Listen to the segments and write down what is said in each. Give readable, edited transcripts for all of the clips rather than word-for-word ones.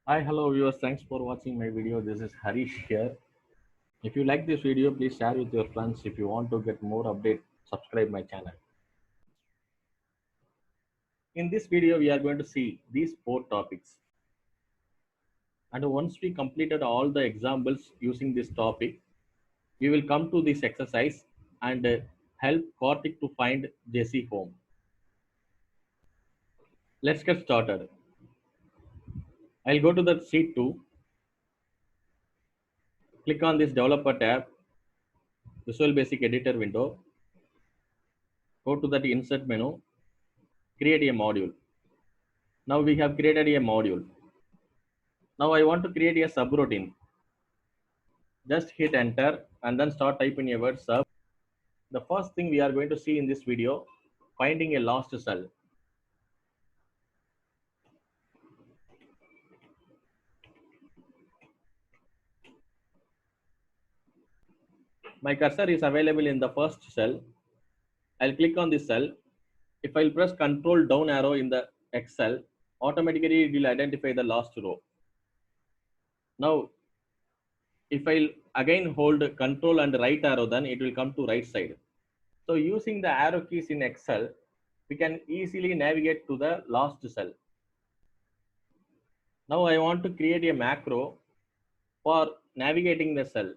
Hi, hello viewers. Thanks for watching my video. This is Harish here. If you like this video, please share with your friends. If you want to get more update, subscribe my channel. In this video, we are going to see these four topics. And once we completed all the examples using this topic, we will come to this exercise and help Karthik to find Jesse home. Let's get started. I'll go to the sheet 2, click on this developer tab, Visual Basic Editor window, go to that insert menu, create a module. Now we have created a module. Now I want to create a subroutine. Just hit enter and then start typing a word sub. The first thing we are going to see in this video, finding a lost cell. My cursor is available in the first cell. I'll click on this cell. If I'll press Control down arrow in the X cell, automatically it will identify the last row. Now, if I'll again hold Control and right arrow, then it will come to right side. So using the arrow keys in Excel, we can easily navigate to the last cell. Now I want to create a macro for navigating the cell.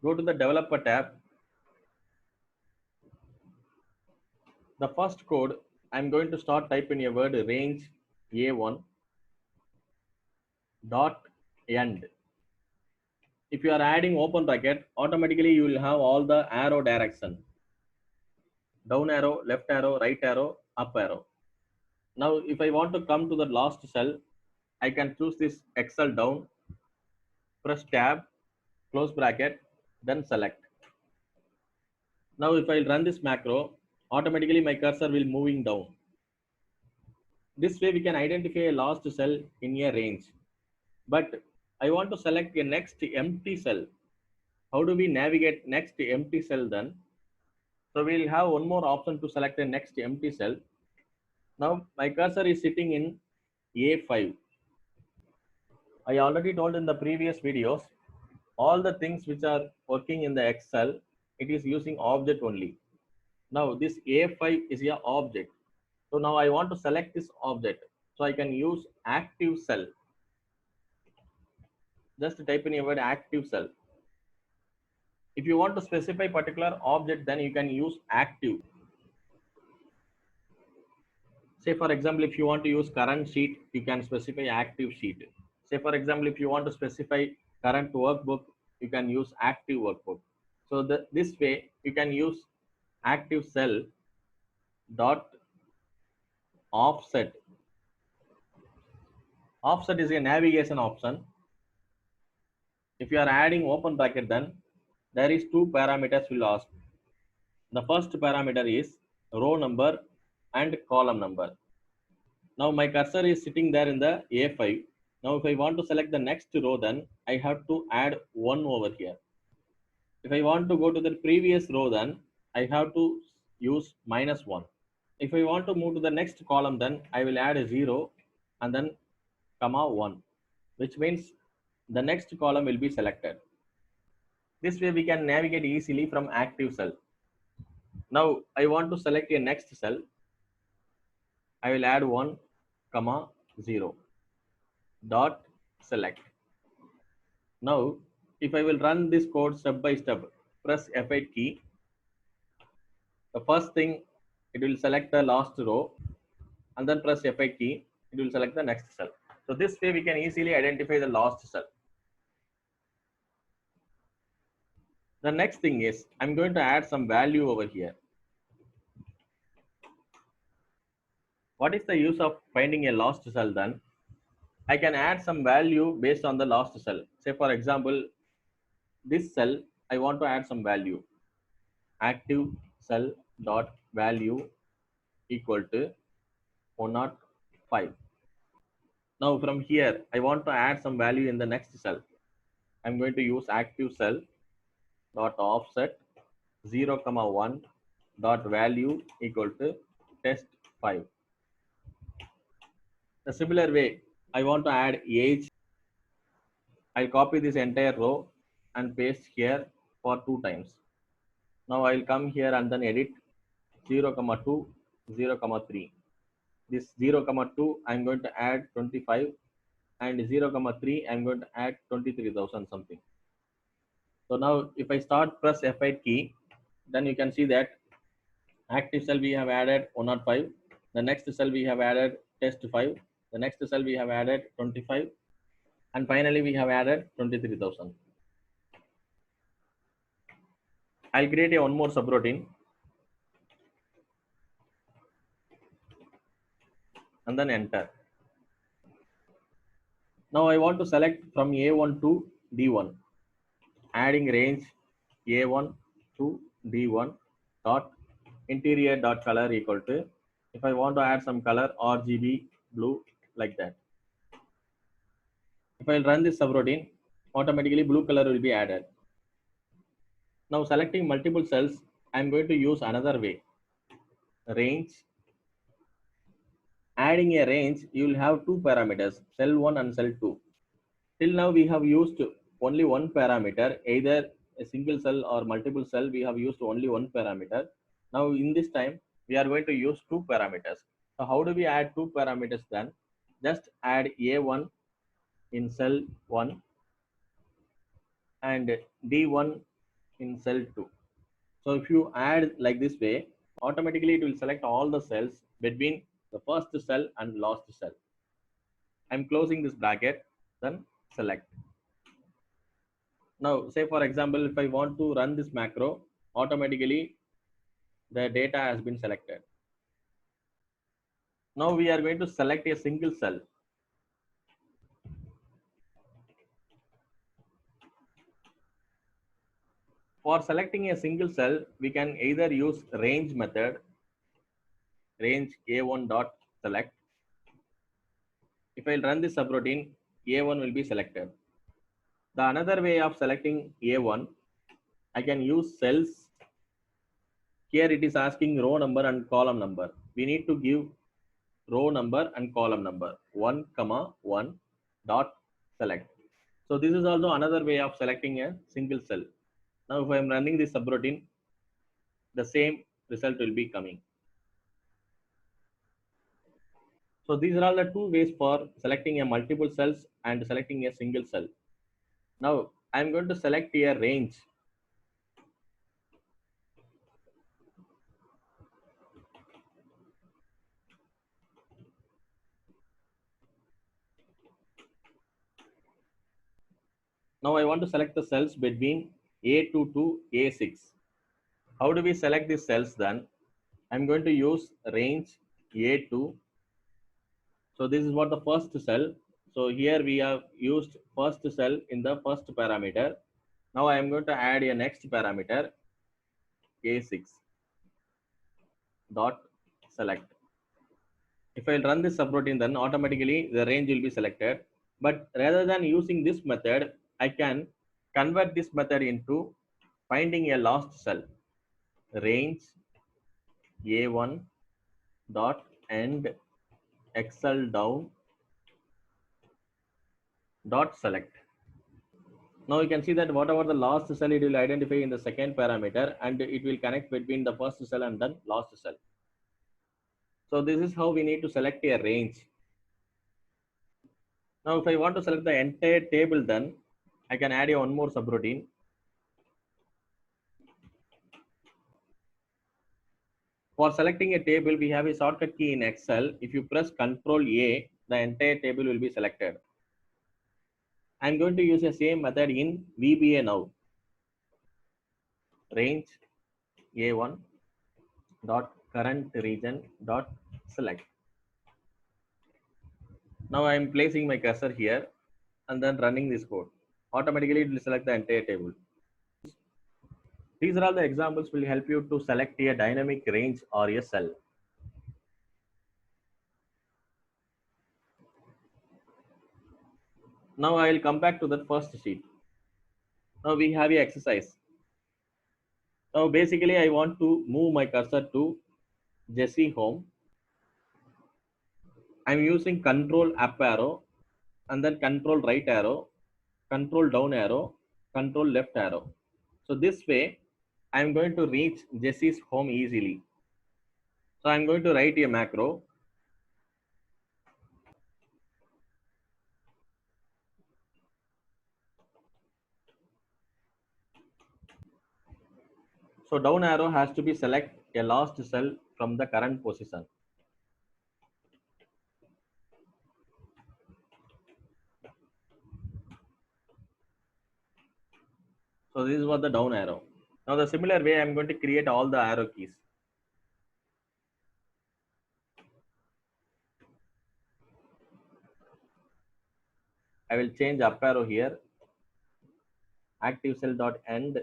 Go to the developer tab. The first code, I'm going to start typing a word range A1 dot end. If you are adding open bracket, automatically you will have all the arrow direction. Down arrow, left arrow, right arrow, up arrow. Now if I want to come to the last cell, I can choose this Excel down, press tab, close bracket, then select. Now if I run this macro, automatically my cursor will moving down. This way we can identify a lost cell in a range. But I want to select a next empty cell. How do we navigate next empty cell then? So we'll have one more option to select the next empty cell. Now my cursor is sitting in A5. I already told in the previous videos, all the things which are working in the Excel, it is using object only. Now this A5 is a object. So now I want to select this object. So I can use active cell. Just type in a word active cell. If you want to specify particular object, then you can use active. Say for example, if you want to use current sheet, you can specify active sheet. Say for example, if you want to specify current workbook, you can use active workbook. So this way you can use active cell dot offset. Offset is a navigation option. If you are adding open bracket, then there is two parameters will ask. The first parameter is row number and column number. Now my cursor is sitting there in the A5. Now if I want to select the next row, then I have to add 1 over here. If I want to go to the previous row, then I have to use -1. If I want to move to the next column, then I will add a 0 and then comma 1, which means the next column will be selected. This way we can navigate easily from active cell. Now I want to select a next cell. I will add 1 comma 0 dot select. Now if I will run this code step by step, press F8 key. The first thing, it will select the last row, and then press F8 key, it will select the next cell. So this way we can easily identify the last cell. The next thing is, I'm going to add some value over here. What is the use of finding a lost cell then? I can add some value based on the lost cell. Say for example, this cell, I want to add some value. Active cell dot value equal to 105. Now from here, I want to add some value in the next cell. I'm going to use active cell dot offset 0 comma 1 dot value equal to test 5. A similar way, I want to add age. I'll copy this entire row and paste here for 2 times. Now I'll come here and then edit 0, 2, 0, 3. This 0, 2, I'm going to add 25, and 0, 3, I'm going to add 23,000 something. So now if I start press F8 key, then you can see that active cell we have added 105. The next cell we have added test 5. The next cell we have added 25. And finally we have added 23,000. I'll create a one more subroutine and then enter. Now I want to select from A1 to D1, adding range A1 to D1 dot interior dot color equal to, if I want to add some color RGB blue, like that. If I run this subroutine, automatically blue color will be added. Now selecting multiple cells, I'm going to use another way. Range. Adding a range, you will have two parameters, cell 1 and cell 2. Till now we have used only one parameter, either a single cell or multiple cell, we have used only one parameter. Now in this time, we are going to use two parameters. So how do we add two parameters then? Just add A1 in cell 1 and D1 in cell 2. So if you add like this way, automatically it will select all the cells between the first cell and last cell. I'm closing this bracket, then select. Now, say for example, if I want to run this macro, automatically the data has been selected. Now we are going to select a single cell. For selecting a single cell, we can either use range method, range A1 dot select. If I run this subroutine, A1 will be selected. The another way of selecting A1, I can use cells. Here it is asking row number and column number. We need to give row number and column number 1, 1 dot select. So this is also another way of selecting a single cell. Now if I am running this subroutine, the same result will be coming. So these are all the two ways for selecting a multiple cells and selecting a single cell. Now I am going to select a range. Now I want to select the cells between A2 to A6. How do we select these cells then? I'm going to use range A2. So this is what the first cell. So here we have used first cell in the first parameter. Now I am going to add a next parameter A6 dot select. If I run this subroutine, then automatically the range will be selected. But rather than using this method, I can convert this method into finding a last cell. Range A1 dot end excel down dot select. Now you can see that whatever the last cell, it will identify in the second parameter and it will connect between the first cell and then last cell. So this is how we need to select a range. Now if I want to select the entire table, then I can add a one more subroutine. For selecting a table, we have a shortcut key in Excel. If you press Ctrl A, the entire table will be selected. I'm going to use the same method in VBA now. Range A1 dot current region dot select. Now I am placing my cursor here and then running this code. Automatically it will select the entire table. These are all the examples will help you to select a dynamic range or a cell. Now I will come back to that first sheet. Now we have a exercise. Now basically I want to move my cursor to Jesse home. I'm using control up arrow and then control right arrow, control down arrow, control left arrow. So this way, I'm going to reach Jesse's home easily. So I'm going to write a macro. So down arrow has to be select a last cell from the current position. So this is what the down arrow. Now the similar way, I'm going to create all the arrow keys. I will change up arrow here. Active cell dot end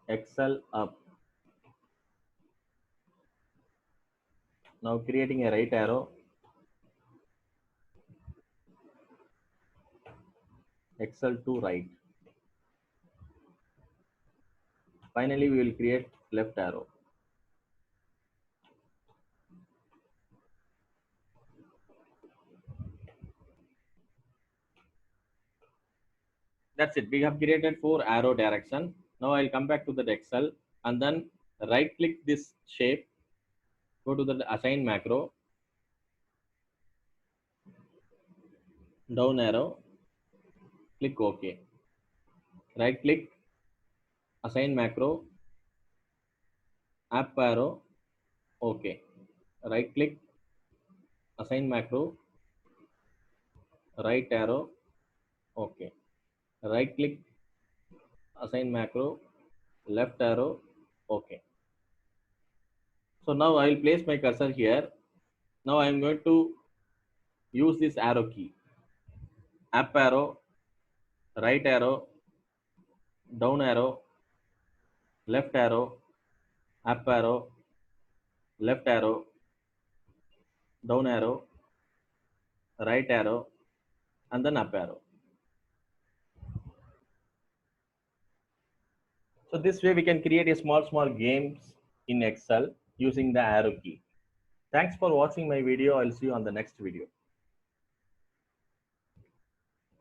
Excel up. Now creating a right arrow. Excel to right. Finally, we will create left arrow. That's it. We have created 4 arrow direction. Now I'll come back to that Excel and then right click this shape. Go to the assign macro. Down arrow. Click OK. Right click. Assign macro. Up arrow. OK. Right click. Assign macro. Right arrow. OK. Right click. Assign macro. Left arrow. OK. So now I will place my cursor here. Now I am going to use this arrow key. Up arrow, right arrow, down arrow, left arrow, up arrow, left arrow, down arrow, right arrow, and then up arrow. So this way we can create a small games in Excel using the arrow key. Thanks for watching my video. I'll see you on the next video.